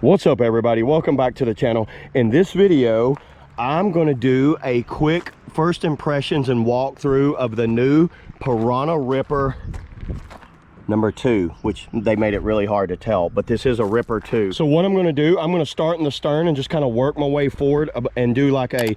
What's up, everybody? Welcome back to the channel. In this video, I'm going to do a quick first impressions and walkthrough of the new Piranha Ripper number 2, which they made it really hard to tell, but this is a Ripper 2. So what I'm going to do, I'm going to start in the stern and just kind of work my way forward and do like a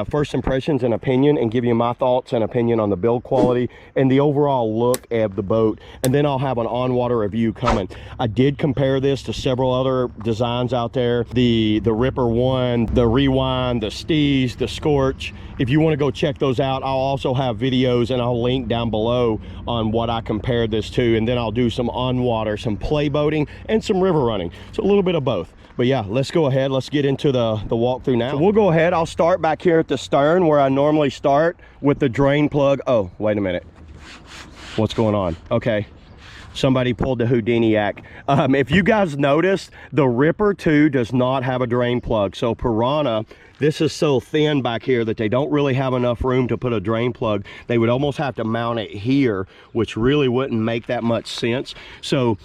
first impressions and opinion and give you my thoughts and opinion on the build quality and the overall look of the boat, and then I'll have an on-water review coming. I did compare this to several other designs out there, the Ripper 1, the Rewind, the Steez, the Scorch. If you want to go check those out, I'll also have videos and I'll link down below on what I compared this to, and then I'll do some on water, some play boating, and some river running. So a little bit of both. But yeah, let's go ahead. Let's get into the walkthrough now. So we'll go ahead. I'll start back here at the stern where I normally start with the drain plug. Oh, wait a minute. What's going on? Okay. Somebody pulled the Houdini-act. If you guys noticed, the Ripper 2 does not have a drain plug. So Piranha, this is so thin back here that they don't really have enough room to put a drain plug. They would almost have to mount it here, which really wouldn't make that much sense. So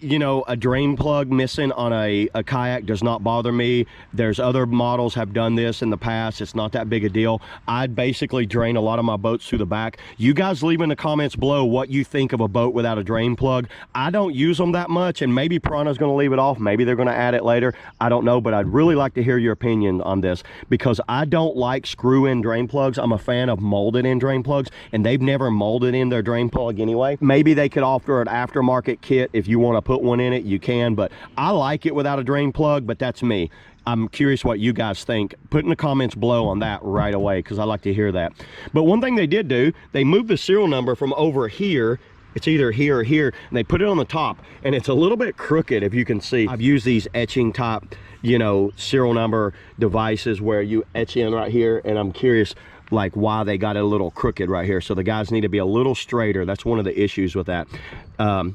you know, a drain plug missing on a kayak does not bother me. There's other models have done this in the past. It's not that big a deal. I'd basically drain a lot of my boats through the back. You guys leave in the comments below what you think of a boat without a drain plug. I don't use them that much, and maybe Piranha's going to leave it off. Maybe they're going to add it later. I don't know, but I'd really like to hear your opinion on this, because I don't like screw-in drain plugs. I'm a fan of molded-in drain plugs, and they've never molded in their drain plug anyway. Maybe they could offer an aftermarket kit. If you want to put one in it, you can, but I like it without a drain plug, but that's me. I'm curious what you guys think. Put in the comments below on that right away, because I like to hear that. But one thing they did do, they moved the serial number from over here. It's either here or here, and they put it on the top, and it's a little bit crooked, if you can see. I've used these etching top, you know, serial number devices where you etch in right here, and I'm curious like why they got it a little crooked right here. So the guys need to be a little straighter. That's one of the issues with that.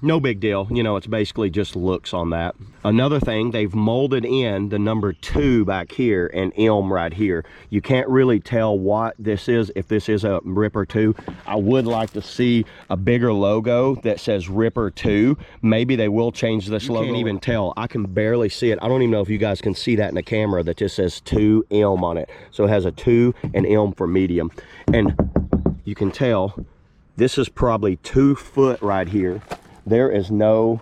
No big deal, you know, it's basically just looks on that. Another thing, they've molded in the number 2 back here and elm right here. You can't really tell what this is, if this is a Ripper 2. I would like to see a bigger logo that says Ripper 2. Maybe they will change this logo. You can't even tell. I can barely see it. I don't even know if you guys can see that in the camera, that just says 2 elm on it. So it has a 2 and elm for medium. And you can tell this is probably 2 foot right here. There's no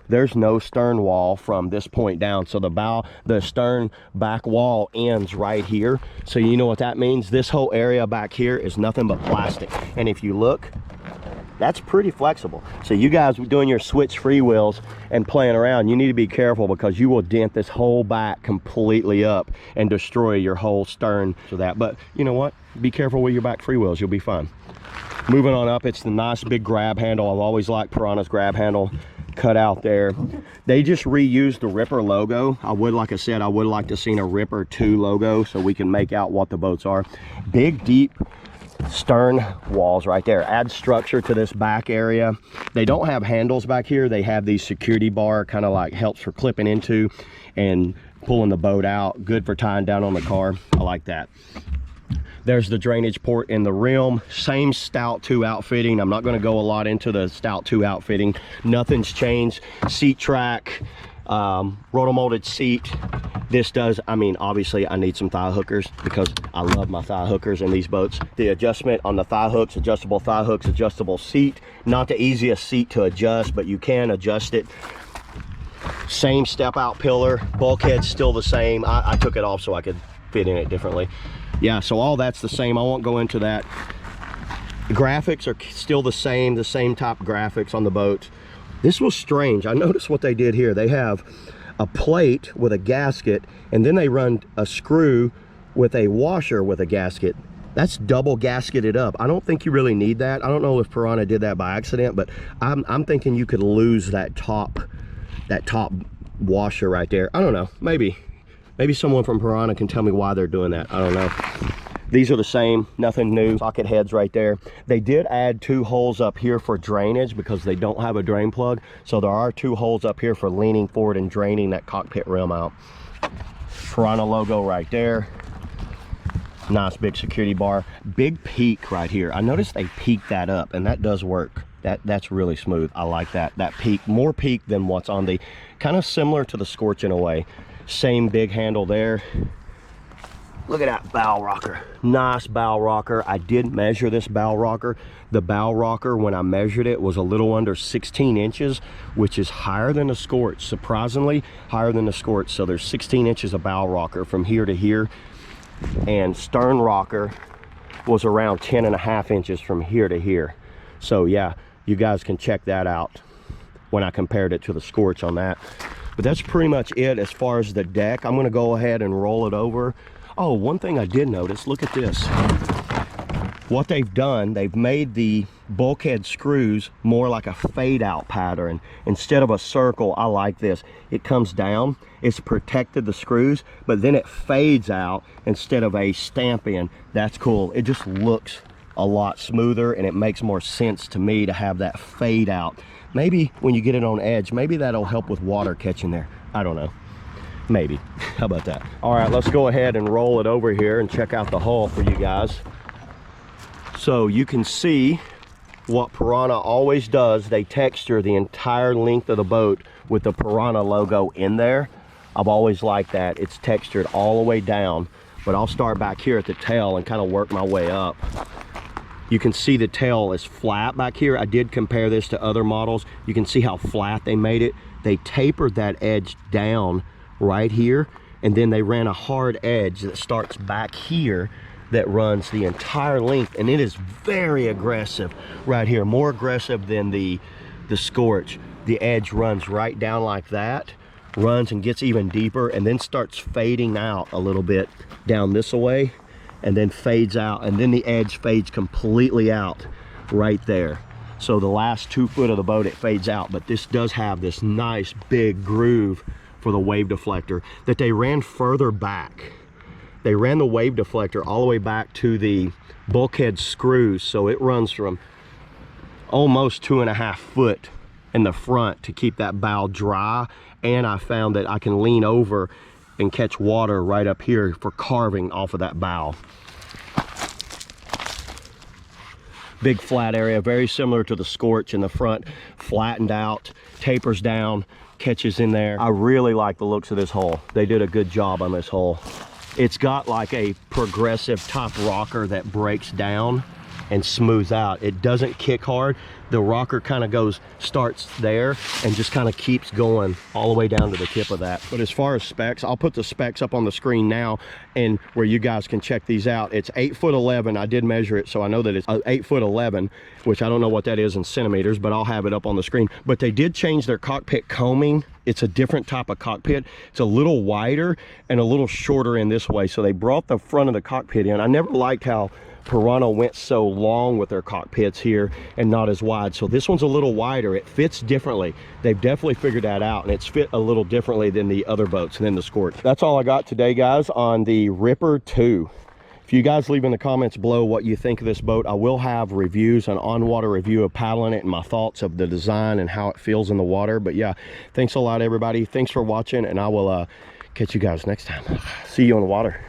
stern wall from this point down. So the stern back wall ends right here. So you know what that means? This whole area back here is nothing but plastic. And if you look, that's pretty flexible. So you guys doing your switch freewheels and playing around, you need to be careful, because you will dent this whole back completely up and destroy your whole stern for that. But you know what? Be careful with your back freewheels. You'll be fine. Moving on up, it's the nice big grab handle. I've always liked Piranha's grab handle cut out there. They just reused the Ripper logo. Like I said, I would like to see a Ripper 2 logo so we can make out what the boats are. Big, deep stern walls right there. Add structure to this back area. They don't have handles back here. They have these security bar, kind of like helps for clipping into and pulling the boat out. Good for tying down on the car. I like that. There's the drainage port in the rim. Same Stout 2 outfitting. I'm not going to go a lot into the Stout 2 outfitting. Nothing's changed. Seat track, rotomolded seat. This does, I mean, obviously I need some thigh hookers, because I love my thigh hookers in these boats. The adjustment on the thigh hooks, adjustable thigh hooks, adjustable seat. Not the easiest seat to adjust, but you can adjust it. Same step out pillar. Bulkhead's still the same. I took it off so I could fit in it differently. Yeah, so all that's the same. I won't go into that. The graphics are still the same type of graphics on the boat. This was strange. I noticed what they did here. They have a plate with a gasket, and then they run a screw with a washer with a gasket. That's double gasketed up. I don't think you really need that. I don't know if Piranha did that by accident, but I'm thinking you could lose that top washer right there. I don't know, maybe someone from Piranha can tell me why they're doing that. I don't know. These are the same, nothing new. Socket heads right there. They did add 2 holes up here for drainage, because they don't have a drain plug. So there are 2 holes up here for leaning forward and draining that cockpit rim out. Piranha logo right there. Nice big security bar. Big peak right here. I noticed they peaked that up, and that does work. That's really smooth. I like that. That peak, more peak than what's on the, kind of similar to the Scorch in a way. Same big handle there. Look at that bow rocker. Nice bow rocker. I did measure this bow rocker. The bow rocker, when I measured it, was a little under 16 inches, which is higher than the Scorch. Surprisingly higher than the Scorch. So there's 16 inches of bow rocker from here to here. And stern rocker was around 10.5 inches from here to here. So yeah, you guys can check that out when I compared it to the Scorch on that. But that's pretty much it as far as the deck. I'm gonna go ahead and roll it over. Oh, one thing I did notice, look at this. What they've done, they've made the bulkhead screws more like a fade out pattern. Instead of a circle, I like this. It comes down, it's protected the screws, but then it fades out instead of a stamp in. That's cool. It just looks a lot smoother, and it makes more sense to me to have that fade out. Maybe when you get it on edge, maybe that'll help with water catching there. I don't know. Maybe. How about that? All right, let's go ahead and roll it over here and check out the hull for you guys. So you can see what Pyranha always does. They texture the entire length of the boat with the Pyranha logo in there. I've always liked that. It's textured all the way down, but I'll start back here at the tail and kind of work my way up. You can see the tail is flat back here. I did compare this to other models. You can see how flat they made it. They tapered that edge down right here, and then they ran a hard edge that starts back here that runs the entire length, and it is very aggressive right here, more aggressive than the Scorch. The edge runs right down like that, runs and gets even deeper, and then starts fading out a little bit down this way, and then fades out, and then the edge fades completely out right there. So the last 2 foot of the boat, it fades out, but this does have this nice big groove for the wave deflector that they ran further back. They ran the wave deflector all the way back to the bulkhead screws, so it runs from almost 2.5 foot in the front to keep that bow dry. And I found that I can lean over and catch water right up here for carving off of that bow. Big flat area, very similar to the Scorch in the front, flattened out, tapers down, catches in there. I really like the looks of this hull. They did a good job on this hull. It's got like a progressive top rocker that breaks down and smooths out. It doesn't kick hard. The rocker kind of starts there and just kind of keeps going all the way down to the tip of that. But as far as specs, I'll put the specs up on the screen now, and where you guys can check these out. It's 8'11". I did measure it, so I know that it's 8'11", which I don't know what that is in centimeters, but I'll have it up on the screen. But they did change their cockpit combing. It's a different type of cockpit. It's a little wider and a little shorter in this way. So they brought the front of the cockpit in. I never liked how Pyranha went so long with their cockpits here and not as wide. So this one's a little wider. It fits differently. They've definitely figured that out, and it's fit a little differently than the other boats and then the Scorch. That's all I got today, guys, on the Ripper 2. If you guys leave in the comments below what you think of this boat, I will have reviews, an on-water review of paddling it and my thoughts of the design and how it feels in the water. But yeah, thanks a lot, everybody. Thanks for watching, and I will catch you guys next time. See you on the water.